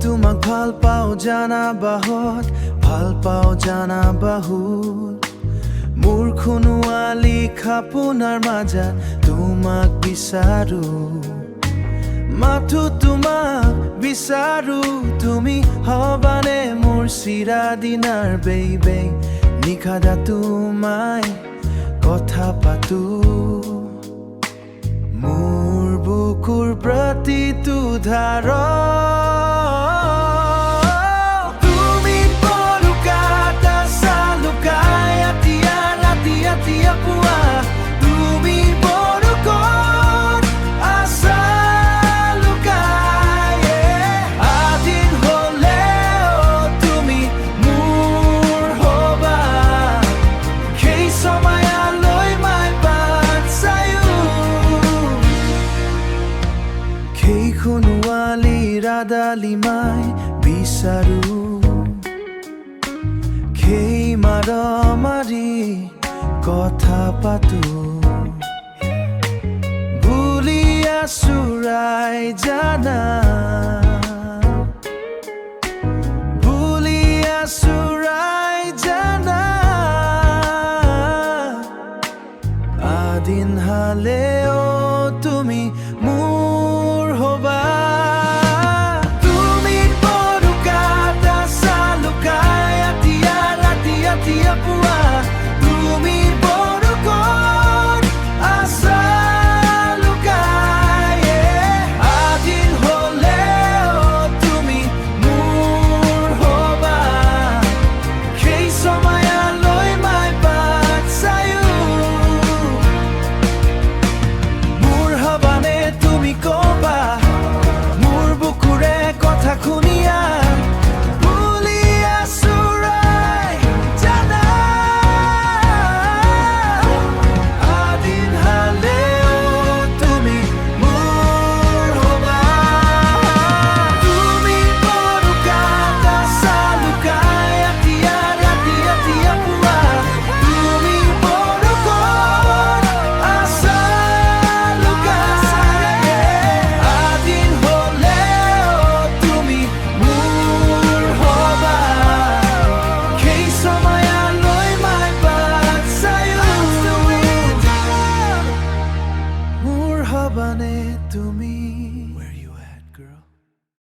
তোমাক ভাল পাওঁ জানা বাহত, ভাল পাওঁ জানা বাহুত। মোৰ খুনুৱালি খাপোনাৰ মাজত তোমাক বিচাৰো, মাথো তোমাক বিচাৰো। তুমি হবানে মোৰ চিৰাদিনাৰ বেইবে, নিশাদা তোমায় কথা পাতো। মোৰ বুকুৰ প্ৰতিটো ধাৰ তুমি পলুকাটা চালুকাই আতিয়া ৰাতি আতিয়া পুৱা। তুমি বৰকত আছা লুকাই, আদিন হলেও তুমি মোৰ হবা। সেই সময়লৈ মাই বাট চায়ো, সেই খুনুৱালি ৰাদালি মাই বিচাৰো। সেই মাৰ মাৰি কথা পাতো, ভুলি আছো ৰাই জানা, ভুলি আছো ৰাই জানা। আদিন হালে